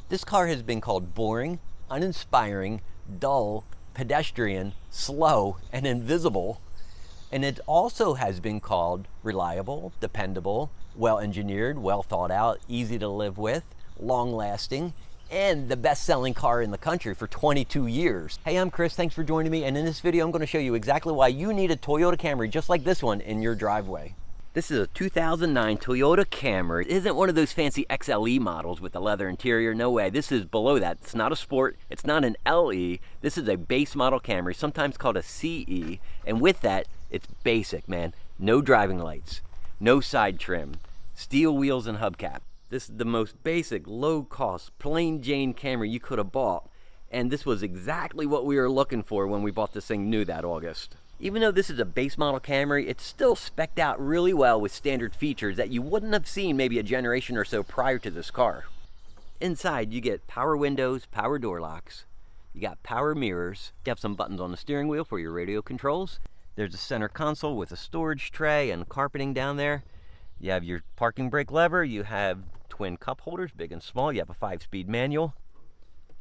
This car has been called boring, uninspiring, dull, pedestrian, slow, and invisible. And it also has been called reliable, dependable, well-engineered, well thought out, easy to live with, long-lasting, and the best-selling car in the country for 22 years. Hey, I'm Chris, thanks for joining me, and in this video I'm going to show you exactly why you need a Toyota Camry just like this one in your driveway. This is a 2009 Toyota Camry. It isn't one of those fancy XLE models with the leather interior, no way. This is below that. It's not a Sport, it's not an LE. This is a base model Camry, sometimes called a CE, and with that, it's basic, man. No driving lights, no side trim, steel wheels and hubcap. This is the most basic, low-cost, plain Jane Camry you could have bought, and this was exactly what we were looking for when we bought this thing new that August. Even though this is a base model Camry, it's still spec'd out really well with standard features that you wouldn't have seen maybe a generation or so prior to this car. Inside, you get power windows, power door locks, you got power mirrors, you have some buttons on the steering wheel for your radio controls. There's a center console with a storage tray and carpeting down there. You have your parking brake lever, you have twin cup holders, big and small, you have a 5-speed manual.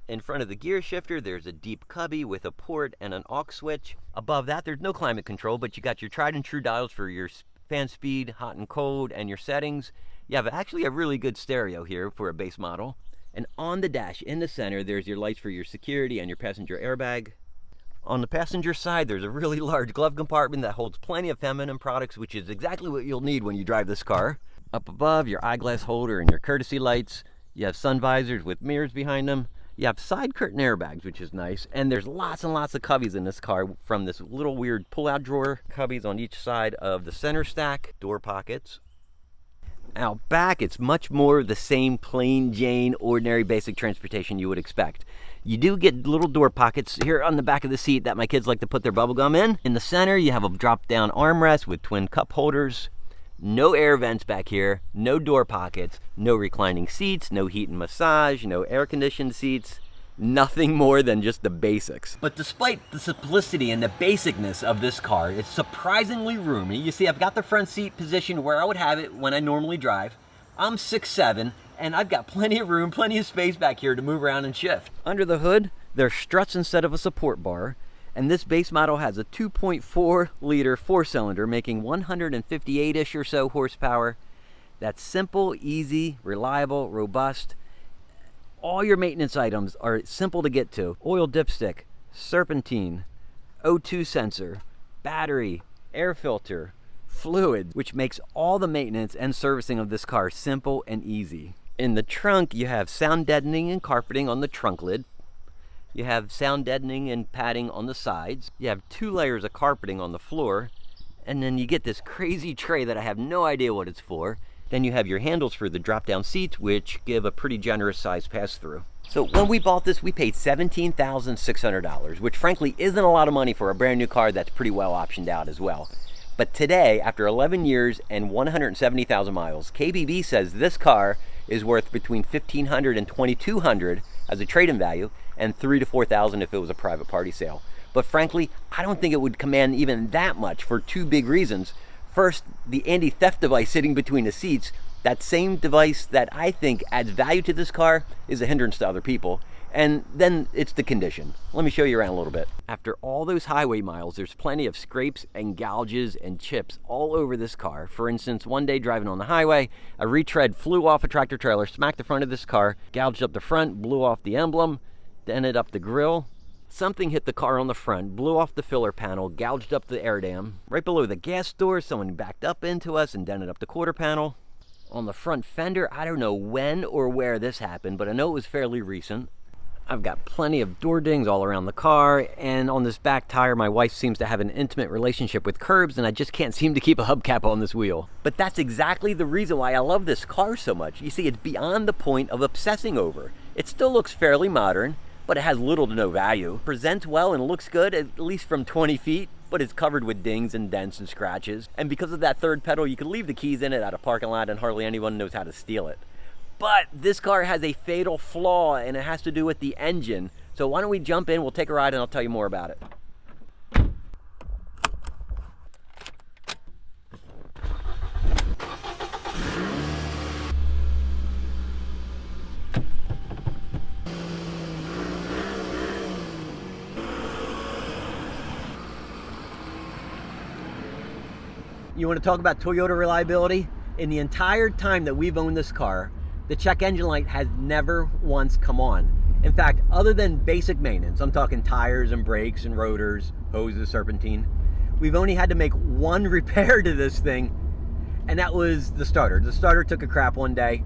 In front of the gear shifter, there's a deep cubby with a port and an aux switch. Above that, there's no climate control, but you got your tried and true dials for your fan speed, hot and cold, and your settings. You have actually a really good stereo here for a base model. And on the dash, in the center, there's your lights for your security and your passenger airbag. On the passenger side, there's a really large glove compartment that holds plenty of feminine products, which is exactly what you'll need when you drive this car. Up above, your eyeglass holder and your courtesy lights. You have sun visors with mirrors behind them. You have side curtain airbags, which is nice, and there's lots and lots of cubbies in this car, from this little weird pull-out drawer, cubbies on each side of the center stack, door pockets. Out back, it's much more the same plain Jane, ordinary basic transportation you would expect. You do get little door pockets here on the back of the seat that my kids like to put their bubble gum in. In the center, you have a drop-down armrest with twin cup holders. No air vents back here, no door pockets, no reclining seats, no heat and massage, no air-conditioned seats, nothing more than just the basics. But despite the simplicity and the basicness of this car, it's surprisingly roomy. You see, I've got the front seat positioned where I would have it when I normally drive. I'm 6'7", and I've got plenty of room, plenty of space back here to move around and shift. Under the hood, there's struts instead of a support bar. And this base model has a 2.4 liter 4-cylinder, making 158-ish or so horsepower. That's simple, easy, reliable, robust. All your maintenance items are simple to get to. Oil dipstick, serpentine, O2 sensor, battery, air filter, fluid, which makes all the maintenance and servicing of this car simple and easy. In the trunk, you have sound deadening and carpeting on the trunk lid. You have sound deadening and padding on the sides. You have 2 layers of carpeting on the floor. And then you get this crazy tray that I have no idea what it's for. Then you have your handles for the drop-down seats, which give a pretty generous size pass-through. So when we bought this, we paid $17,600, which frankly isn't a lot of money for a brand new car that's pretty well optioned out as well. But today, after 11 years and 170,000 miles, KBB says this car is worth between $1,500 and $2,200 as a trade-in value, and $3,000 to $4,000 if it was a private party sale. But frankly, I don't think it would command even that much for 2 big reasons. First, the anti-theft device sitting between the seats, that same device that I think adds value to this car, is a hindrance to other people. And then it's the condition. Let me show you around a little bit. After all those highway miles, there's plenty of scrapes and gouges and chips all over this car. For instance, one day driving on the highway, a retread flew off a tractor trailer, smacked the front of this car, gouged up the front, blew off the emblem, dented up the grille. Something hit the car on the front, blew off the filler panel, gouged up the air dam. Right below the gas door, someone backed up into us and dented up the quarter panel. On the front fender, I don't know when or where this happened, but I know it was fairly recent. I've got plenty of door dings all around the car, and on this back tire, my wife seems to have an intimate relationship with curbs, and I just can't seem to keep a hubcap on this wheel. But that's exactly the reason why I love this car so much. You see, it's beyond the point of obsessing over. It still looks fairly modern, but it has little to no value. Presents well and looks good, at least from 20 feet, but it's covered with dings and dents and scratches. And because of that third pedal, you can leave the keys in it at a parking lot and hardly anyone knows how to steal it. But this car has a fatal flaw, and it has to do with the engine. So why don't we jump in, we'll take a ride, and I'll tell you more about it. You want to talk about Toyota reliability? In the entire time that we've owned this car, the check engine light has never once come on. In fact, other than basic maintenance, I'm talking tires and brakes and rotors, hoses, serpentine, we've only had to make one repair to this thing, and that was the starter. The starter took a crap one day.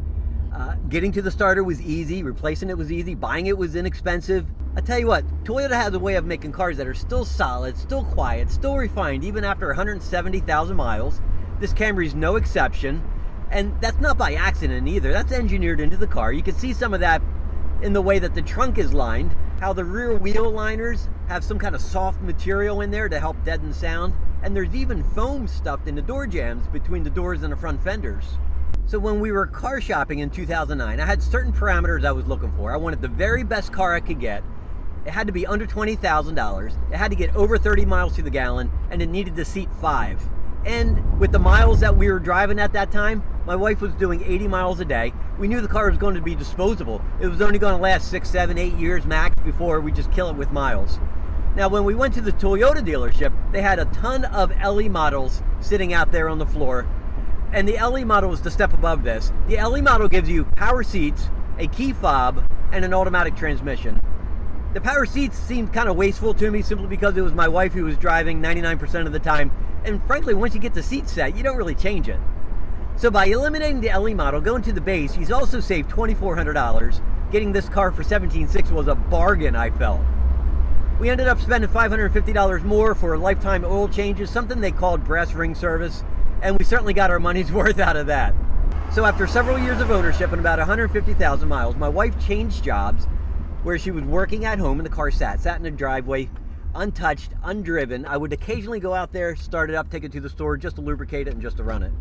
Getting to the starter was easy, replacing it was easy, buying it was inexpensive. I tell you what, Toyota has a way of making cars that are still solid, still quiet, still refined, even after 170,000 miles. This Camry's no exception, and that's not by accident either. That's engineered into the car. You can see some of that in the way that the trunk is lined, how the rear wheel liners have some kind of soft material in there to help deaden sound, and there's even foam stuffed in the door jambs between the doors and the front fenders. So when we were car shopping in 2009, I had certain parameters I was looking for. I wanted the very best car I could get. It had to be under $20,000. It had to get over 30 miles to the gallon, and it needed to seat 5. And with the miles that we were driving at that time, my wife was doing 80 miles a day. We knew the car was going to be disposable. It was only going to last 6, 7, 8 years max before we just kill it with miles. Now, when we went to the Toyota dealership, they had a ton of LE models sitting out there on the floor. And the LE model is the step above this. The LE model gives you power seats, a key fob, and an automatic transmission. The power seats seemed kind of wasteful to me simply because it was my wife who was driving 99% of the time. And frankly, once you get the seat set, you don't really change it. So by eliminating the LE model, going to the base, he's also saved $2,400. Getting this car for $17,600 was a bargain, I felt. We ended up spending $550 more for lifetime oil changes, something they called brass ring service. And we certainly got our money's worth out of that. So after several years of ownership and about 150,000 miles, my wife changed jobs where she was working at home and the car sat in the driveway, untouched, undriven. I would occasionally go out there, start it up, take it to the store just to lubricate it and just to run it.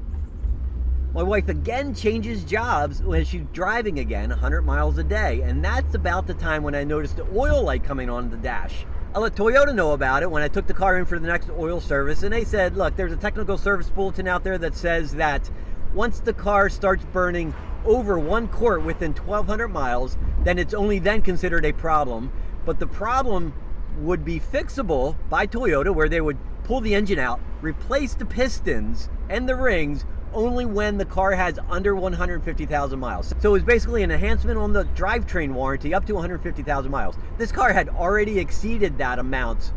My wife again changes jobs when she's driving again 100 miles a day, and that's about the time when I noticed the oil light coming on the dash. I let Toyota know about it when I took the car in for the next oil service, and they said, look, there's a technical service bulletin out there that says that once the car starts burning over 1 quart within 1,200 miles, then it's only then considered a problem. But the problem would be fixable by Toyota, where they would pull the engine out, replace the pistons and the rings only when the car has under 150,000 miles. So it was basically an enhancement on the drivetrain warranty up to 150,000 miles. This car had already exceeded that amount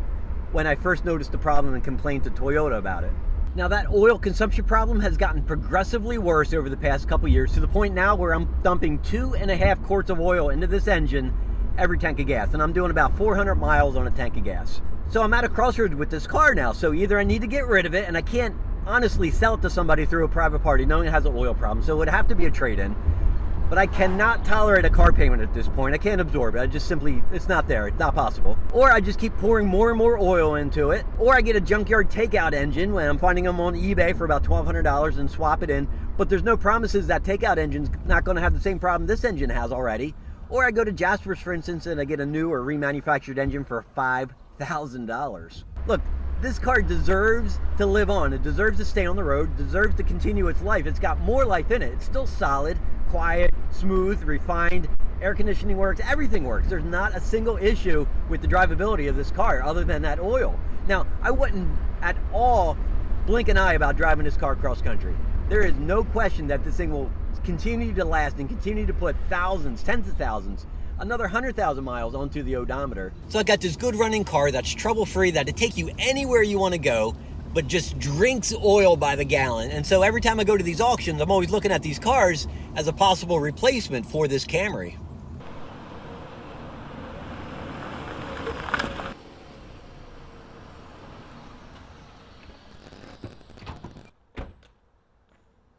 when I first noticed the problem and complained to Toyota about it. Now that oil consumption problem has gotten progressively worse over the past couple years, to the point now where I'm dumping 2.5 quarts of oil into this engine every tank of gas, and I'm doing about 400 miles on a tank of gas. So I'm at a crossroads with this car now. So either I need to get rid of it, and I can't honestly sell it to somebody through a private party knowing it has an oil problem, so it would have to be a trade-in. But I cannot tolerate a car payment at this point. I can't absorb it. I just simply, it's not there. It's not possible. Or I just keep pouring more and more oil into it. Or I get a junkyard takeout engine when I'm finding them on eBay for about $1,200 and swap it in. But there's no promises that takeout engine's not going to have the same problem this engine has already. Or I go to Jasper's, for instance, and I get a new or remanufactured engine for $5,000. Look, this car deserves to live on. It deserves to stay on the road, deserves to continue its life. It's got more life in it. It's still solid, quiet, smooth, refined, air conditioning works, everything works. There's not a single issue with the drivability of this car other than that oil. Now, I wouldn't at all blink an eye about driving this car cross country. There is no question that this thing will continue to last and continue to put thousands, tens of thousands, another 100,000 miles onto the odometer. So I got this good running car that's trouble-free, that'll take you anywhere you want to go, but just drinks oil by the gallon. And so every time I go to these auctions, I'm always looking at these cars as a possible replacement for this Camry.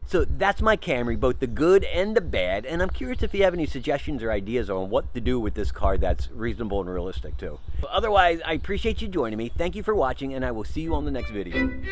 So that's my Camry, both the good and the bad, and I'm curious if you have any suggestions or ideas on what to do with this car that's reasonable and realistic too. Otherwise, I appreciate you joining me. Thank you for watching, and I will see you on the next video.